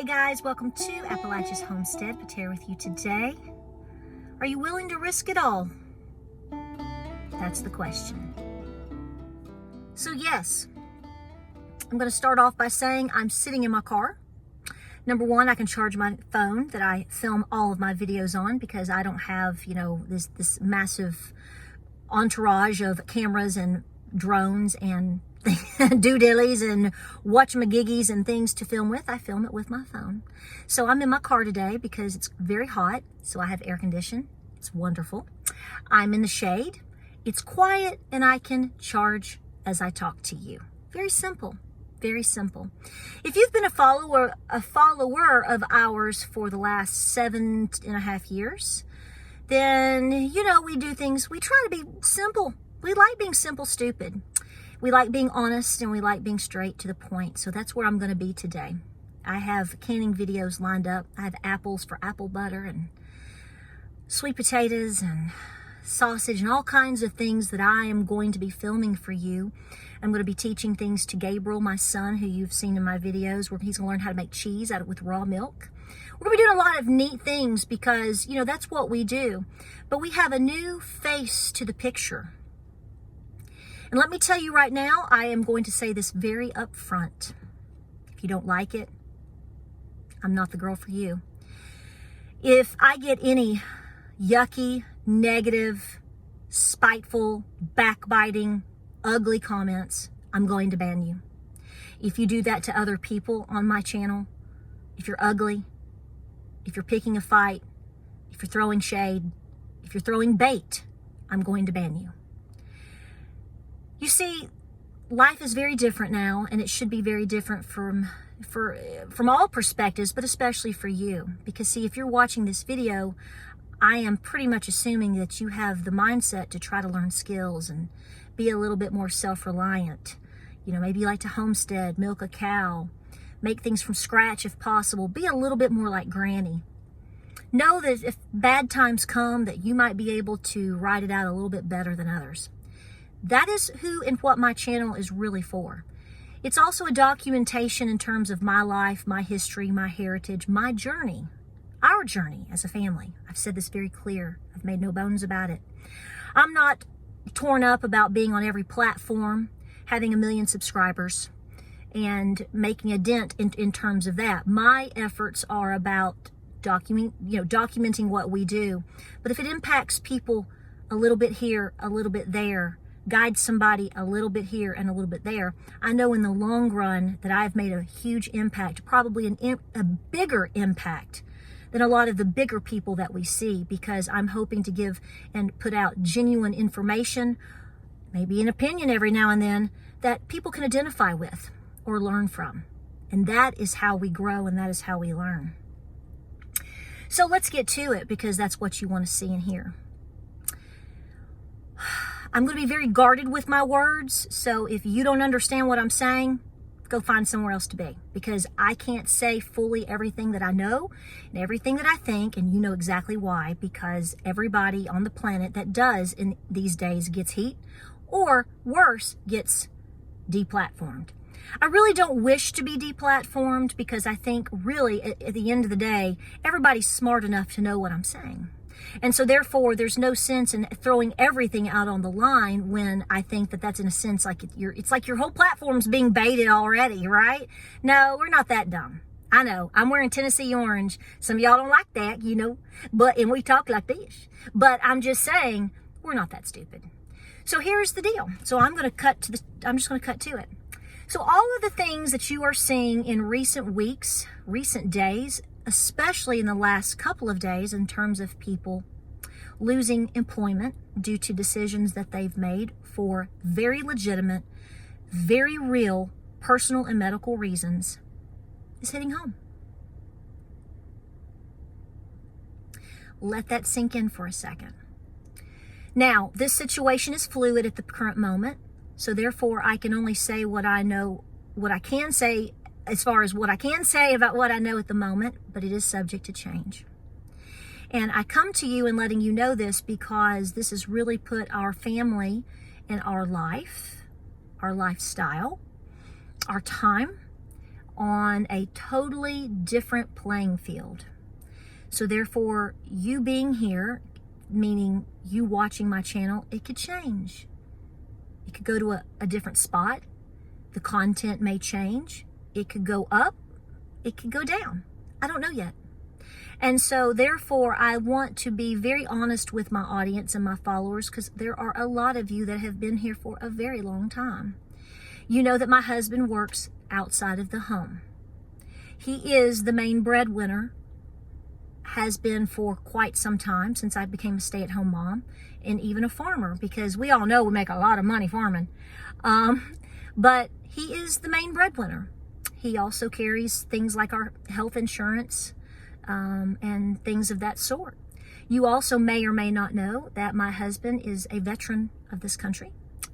Hey guys, welcome to Appalachia's Homestead. Pater with you today. Are you willing to risk it all? That's the question. So yes, I'm going to start off by saying I'm sitting in my car. Number one, I can charge my phone that I film all of my videos on because I don't have, this massive entourage of cameras and drones and doodillies and watch-magiggies and things to film with. I film it with my phone. So I'm in my car today because it's very hot, so I have air condition. It's wonderful. I'm in the shade. It's quiet, and I can charge as I talk to you. Very simple. Very simple. If you've been a follower of ours for the last 7.5 years, then we do things. We try to be simple. We like being simple, stupid. We like being honest, and we like being straight to the point. So that's where I'm going to be today. I have canning videos lined up. I have apples for apple butter and sweet potatoes and sausage and all kinds of things that I am going to be filming for you. I'm going to be teaching things to Gabriel, my son, who you've seen in my videos, where he's going to learn how to make cheese with raw milk. We're going to be doing a lot of neat things because, that's what we do. But we have a new face to the picture. And let me tell you right now, I am going to say this very upfront. If you don't like it, I'm not the girl for you. If I get any yucky, negative, spiteful, backbiting, ugly comments, I'm going to ban you. If you do that to other people on my channel, if you're ugly, if you're picking a fight, if you're throwing shade, if you're throwing bait, I'm going to ban you. You see, life is very different now, and it should be very different from all perspectives, but especially for you. Because see, if you're watching this video, I am pretty much assuming that you have the mindset to try to learn skills and be a little bit more self-reliant. Maybe you like to homestead, milk a cow, make things from scratch if possible, be a little bit more like Granny. Know that if bad times come, that you might be able to ride it out a little bit better than others. That is who and what my channel is really for. It's also a documentation in terms of my life, my history, my heritage, my journey, our journey as a family. I've said this very clear. I've made no bones about it. I'm not torn up about being on every platform, having 1 million subscribers, and making a dent in terms of that. My efforts are about documenting what we do. But if it impacts people a little bit here, a little bit there, guide somebody a little bit here and a little bit there, I know in the long run that I've made a huge impact, probably a bigger impact than a lot of the bigger people that we see, because I'm hoping to give and put out genuine information, maybe an opinion every now and then, that people can identify with or learn from. And that is how we grow, and that is how we learn. So let's get to it, because that's what you want to see and hear. I'm going to be very guarded with my words, so if you don't understand what I'm saying, go find somewhere else to be, because I can't say fully everything that I know and everything that I think, and you know exactly why, because everybody on the planet that does in these days gets heat, or worse, gets deplatformed. I really don't wish to be deplatformed, because I think really at the end of the day, everybody's smart enough to know what I'm saying. And so therefore, there's no sense in throwing everything out on the line when I think that that's in a sense like it's like your whole platform's being baited already, right? No, we're not that dumb. I know. I'm wearing Tennessee orange. Some of y'all don't like that, and we talk like this. But I'm just saying, we're not that stupid. So here's the deal. So I'm just going to cut to it. So all of the things that you are seeing in recent weeks, recent days, especially in the last couple of days, in terms of people losing employment due to decisions that they've made for very legitimate, very real personal and medical reasons, is hitting home. Let that sink in for a second. Now, this situation is fluid at the current moment, so therefore I can only say what I know, what I can say as far as what I can say about what I know at the moment, but it is subject to change. And I come to you and letting you know this because this has really put our family and our life, our lifestyle, our time on a totally different playing field. So therefore, you being here, meaning you watching my channel, it could change. It could go to a different spot. The content may change. It could go up. It could go down. I don't know yet. And so therefore, I want to be very honest with my audience and my followers, because there are a lot of you that have been here for a very long time. You know that my husband works outside of the home. He is the main breadwinner, has been for quite some time since I became a stay-at-home mom, and even a farmer, because we all know we make a lot of money farming. But he is the main breadwinner. He also carries things like our health insurance and things of that sort. You also may or may not know that my husband is a veteran of this country.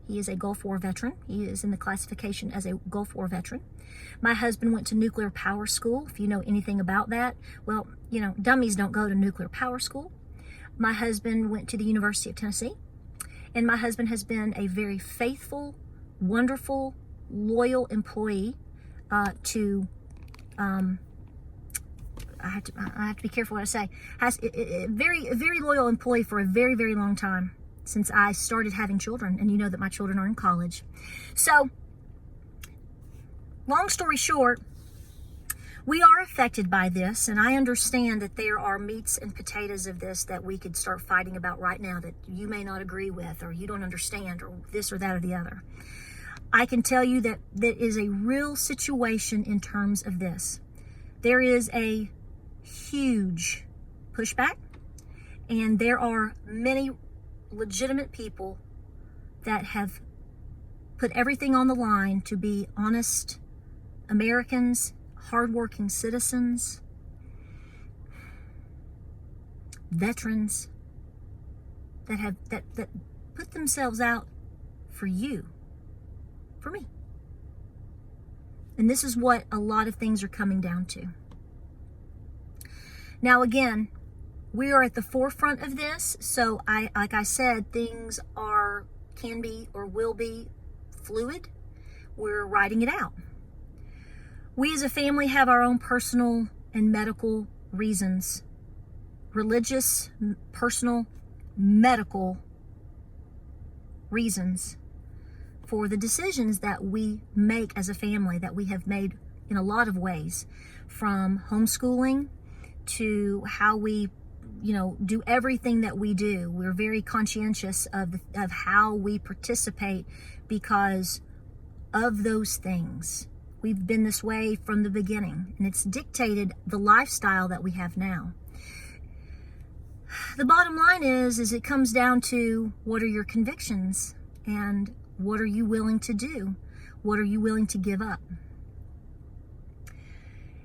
He is a Gulf War veteran. He is in the classification as a Gulf War veteran. My husband went to nuclear power school. If you know anything about that, well, you know, dummies don't go to nuclear power school. My husband went to the University of Tennessee, and my husband has been a very faithful, wonderful, loyal employee to I have to be careful what I say. Has a very loyal employee for a very, very long time, since I started having children, and you know that my children are in college. So, long story short, we are affected by this, and I understand that there are meats and potatoes of this that we could start fighting about right now that you may not agree with, or you don't understand, or this or that or the other. I can tell you that that is a real situation in terms of this. There is a huge pushback, and there are many legitimate people that have put everything on the line to be honest Americans, hardworking citizens, veterans that put themselves out for you, for me. And this is what a lot of things are coming down to. Now again, we are at the forefront of this, so like I said, things can be or will be fluid. We're writing it out. We as a family have our own personal and medical reasons, religious, personal, medical reasons for the decisions that we make as a family, that we have made in a lot of ways, from homeschooling to how we, do everything that we do. We're very conscientious of how we participate because of those things. We've been this way from the beginning, and it's dictated the lifestyle that we have now. The bottom line is it comes down to, what are your convictions, and what are you willing to do? What are you willing to give up?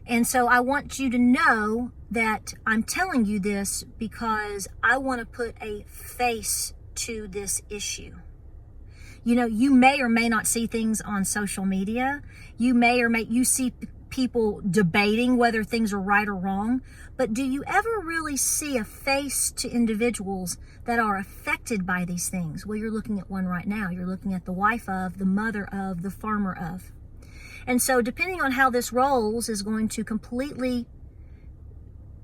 And so I want you to know that I'm telling you this because I want to put a face to this issue. You may or may not see things on social media. You see people debating whether things are right or wrong. But do you ever really see a face to individuals that are affected by these things? Well, you're looking at one right now. You're looking at the wife of, the mother of, the farmer of. And so depending on how this rolls is going to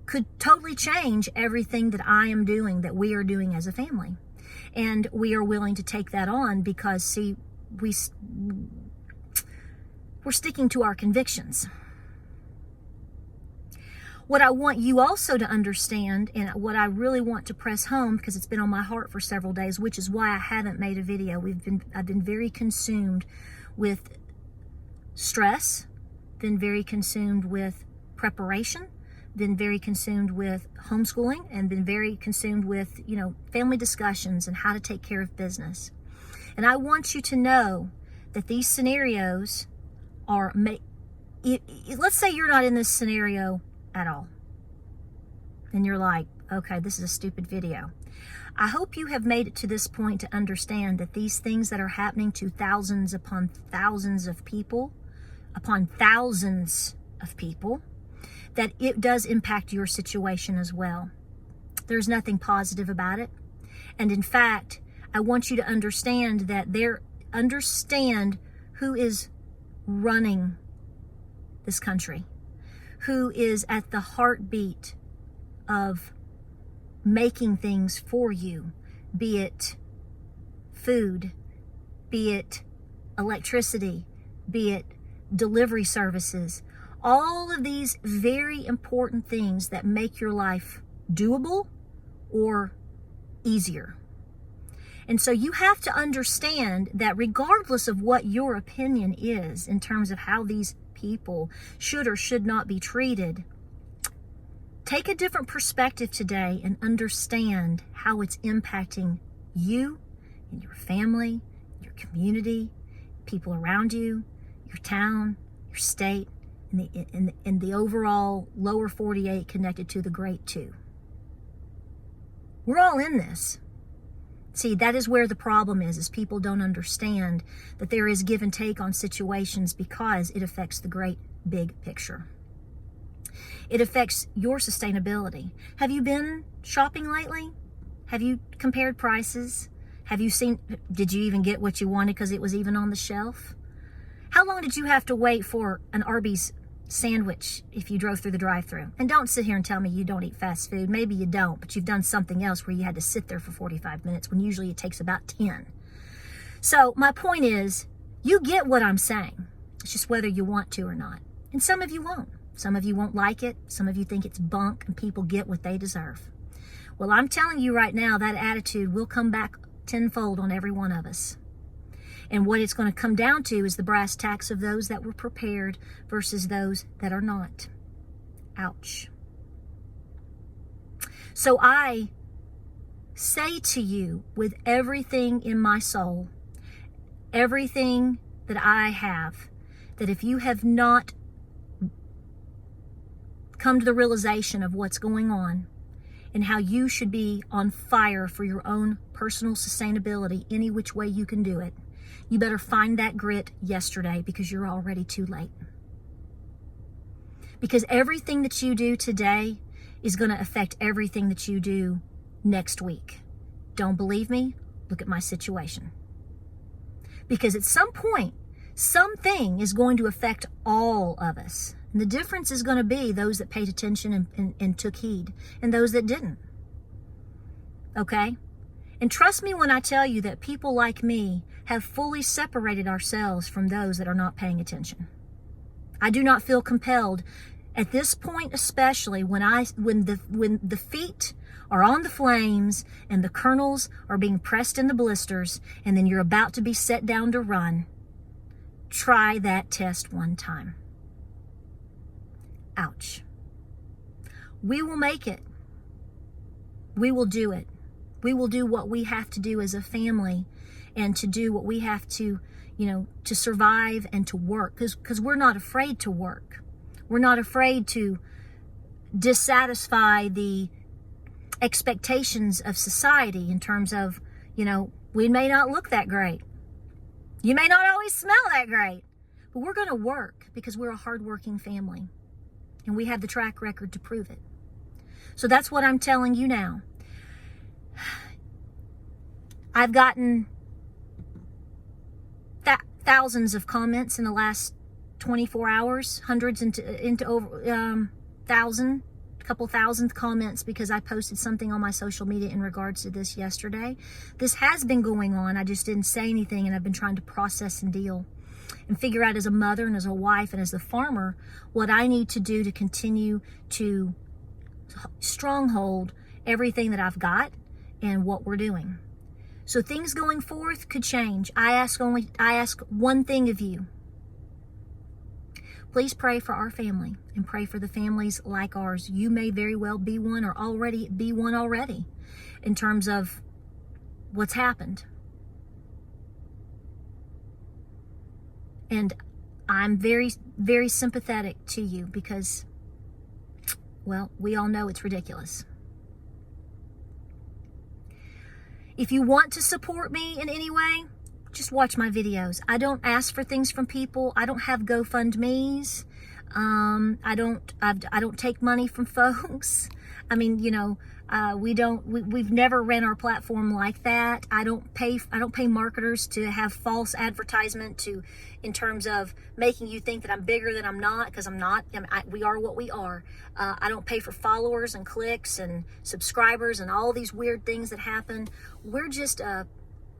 could totally change everything that I am doing, that we are doing as a family. And we are willing to take that on because, see, we're sticking to our convictions. What I want you also to understand, and what I really want to press home, because it's been on my heart for several days, which is why I haven't made a video. I've been very consumed with stress, been very consumed with preparation, been very consumed with homeschooling, and been very consumed with, family discussions and how to take care of business. And I want you to know that these scenarios are, let's say you're not in this scenario at all, and you're like, okay, this is a stupid video. I hope you have made it to this point to understand that these things that are happening to thousands upon thousands of people, that it does impact your situation as well. There's nothing positive about it. And in fact, I want you to understand that understand who is running this country, who is at the heartbeat of making things for you, be it food, be it electricity, be it delivery services, all of these very important things that make your life doable or easier. And so you have to understand that regardless of what your opinion is in terms of how these people should or should not be treated, take a different perspective today and understand how it's impacting you and your family, your community, people around you, your town, your state, and the overall lower 48 connected to the Great Two. We're all in this. See, that is where the problem is people don't understand that there is give and take on situations because it affects the great big picture. It affects your sustainability. Have you been shopping lately? Have you compared prices? Have you seen, did you even get what you wanted because it was even on the shelf? How long did you have to wait for an Arby's sandwich if you drove through the drive-thru? And don't sit here and tell me you don't eat fast food. Maybe you don't, but you've done something else where you had to sit there for 45 minutes when usually it takes about 10. So my point is, you get what I'm saying. It's just whether you want to or not. And some of you won't. Some of you won't like it. Some of you think it's bunk and people get what they deserve. Well, I'm telling you right now, that attitude will come back tenfold on every one of us. And what it's going to come down to is the brass tacks of those that were prepared versus those that are not. Ouch. So I say to you with everything in my soul, everything that I have, that if you have not come to the realization of what's going on and how you should be on fire for your own personal sustainability any which way you can do it, you better find that grit yesterday because you're already too late. Because everything that you do today is going to affect everything that you do next week. Don't believe me? Look at my situation. Because at some point, something is going to affect all of us. And the difference is going to be those that paid attention and took heed and those that didn't. Okay? And trust me when I tell you that people like me have fully separated ourselves from those that are not paying attention. I do not feel compelled at this point, especially when the feet are on the flames and the kernels are being pressed in the blisters and then you're about to be set down to run. Try that test one time. Ouch. We will make it. We will do it. We will do what we have to do as a family and to do what we have to, to survive and to work. Because we're not afraid to work. We're not afraid to dissatisfy the expectations of society in terms of, we may not look that great. You may not always smell that great. But we're going to work because we're a hardworking family. And we have the track record to prove it. So that's what I'm telling you now. I've gotten thousands of comments in the last 24 hours, hundreds into over couple thousand comments because I posted something on my social media in regards to this yesterday. This has been going on. I just didn't say anything, and I've been trying to process and deal and figure out as a mother and as a wife and as a farmer what I need to do to continue to stronghold everything that I've got and what we're doing. So things going forth could change. I ask one thing of you. Please pray for our family and pray for the families like ours. You may very well be one or already be one already in terms of what's happened. And I'm very, very sympathetic to you because, well, we all know it's ridiculous. If you want to support me in any way, just watch my videos. I don't ask for things from people. I don't have GoFundMes. I don't take money from folks. I mean, we've never ran our platform like that. I don't pay marketers to have false advertisement in terms of making you think that I'm bigger than I'm not, because I'm not. We are what we are. I don't pay for followers and clicks and subscribers and all these weird things that happen. We're just a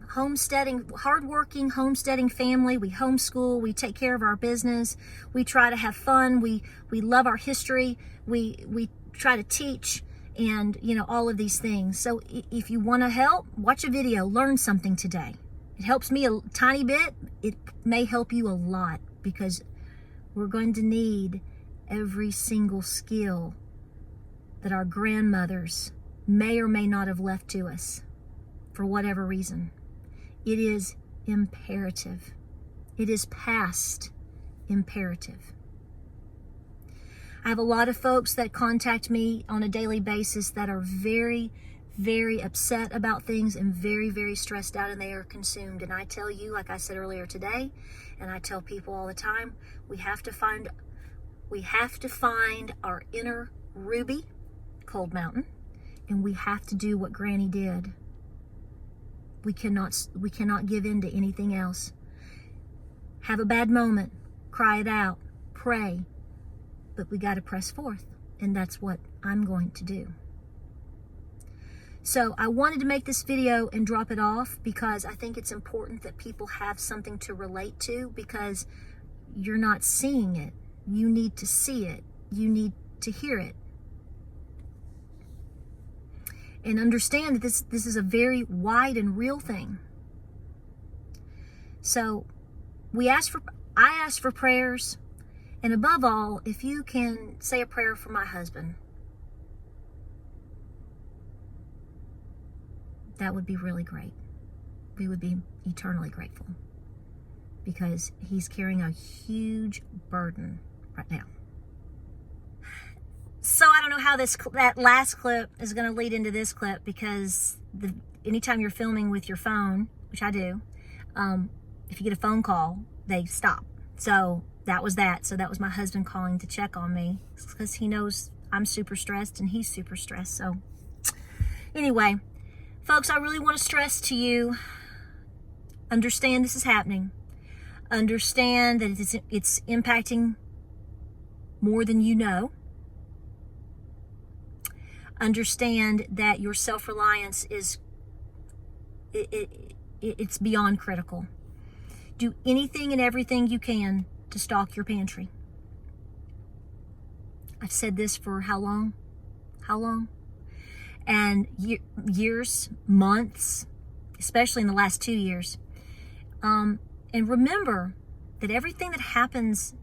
hardworking homesteading family. We homeschool, we take care of our business, we try to have fun, we love our history, we try to teach, and all of these things. So if you want to help, watch a video, learn something today. It helps me a tiny bit. It may help you a lot, because we're going to need every single skill that our grandmothers may or may not have left to us for whatever reason. It is imperative. It is past imperative. I have a lot of folks that contact me on a daily basis that are very, very upset about things and very, very stressed out, and they are consumed. And I tell you, like I said earlier today, and I tell people all the time, we have to find our inner Ruby, Cold Mountain, and we have to do what Granny did. We cannot give in to anything else. Have a bad moment, cry it out, pray, but we got to press forth, and that's what I'm going to do. So I wanted to make this video and drop it off because I think it's important that people have something to relate to, because you're not seeing it. You need to see it. You need to hear it. And understand that this is a very wide and real thing. So I asked for prayers, and above all, if you can say a prayer for my husband, that would be really great. We would be eternally grateful, because he's carrying a huge burden right now. So I don't know how that last clip is going to lead into this clip, because anytime you're filming with your phone, which I do, if you get a phone call, they stop. So that was that. So that was my husband calling to check on me, because he knows I'm super stressed and he's super stressed. So anyway, folks, I really want to stress to you, understand this is happening. Understand that it's impacting more than you know. Understand that your self-reliance it's beyond critical. Do anything and everything you can to stock your pantry. I've said this for how long? And years, months, especially in the last 2 years. And remember that everything that happens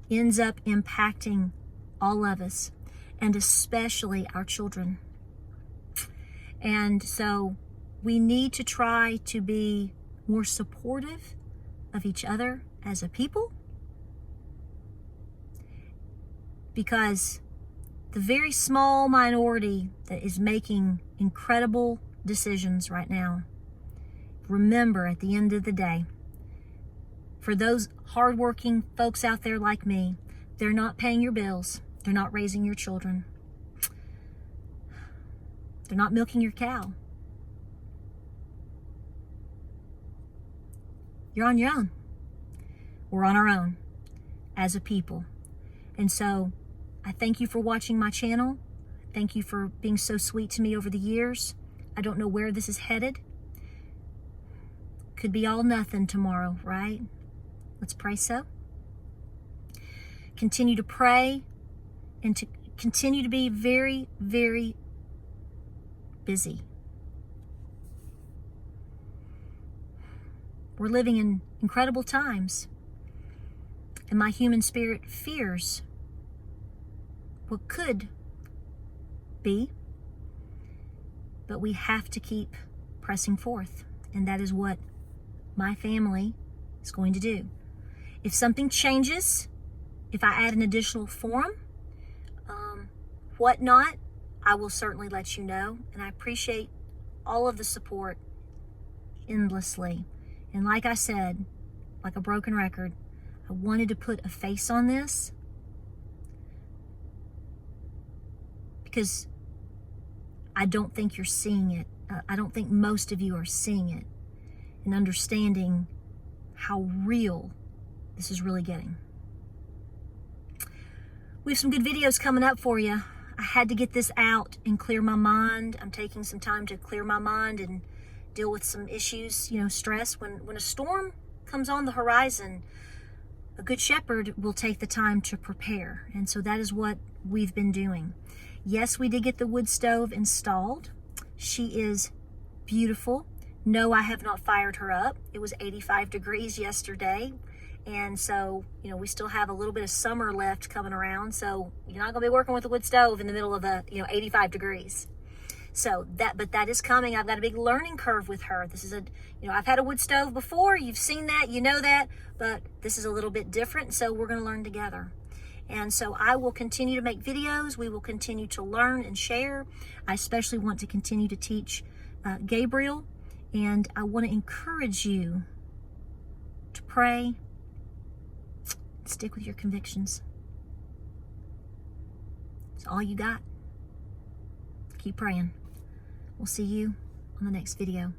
ends up impacting all of us, and especially our children. And so we need to try to be more supportive of each other as a people, because the very small minority that is making incredible decisions right now, remember, at the end of the day, for those hardworking folks out there like me, they're not paying your bills. They're not raising your children. They're not milking your cow. You're on your own. We're on our own as a people. And so I thank you for watching my channel. Thank you for being so sweet to me over the years. I don't know where this is headed. Could be all nothing tomorrow, right? Let's pray so. Continue to pray, and to continue to be very, very busy. We're living in incredible times, and my human spirit fears what could be, but we have to keep pressing forth, and that is what my family is going to do. If something changes, if I add an additional forum, whatnot, I will certainly let you know. And I appreciate all of the support endlessly. And like I said, like a broken record, I wanted to put a face on this because I don't think you're seeing it. I don't think most of you are seeing it and understanding how real this is really getting. We have some good videos coming up for you. I had to get this out and clear my mind. I'm taking some time to clear my mind and deal with some issues, stress. When a storm comes on the horizon, a good shepherd will take the time to prepare. And so that is what we've been doing. Yes, we did get the wood stove installed. She is beautiful. No, I have not fired her up. It was 85 degrees yesterday. And so, we still have a little bit of summer left coming around. So you're not going to be working with a wood stove in the middle of 85 degrees. So that is coming. I've got a big learning curve with her. This is I've had a wood stove before. You've seen that, you know that, but this is a little bit different. So we're going to learn together. And so I will continue to make videos. We will continue to learn and share. I especially want to continue to teach Gabriel. And I want to encourage you to pray. Stick with your convictions. It's all you got. Keep praying. We'll see you on the next video.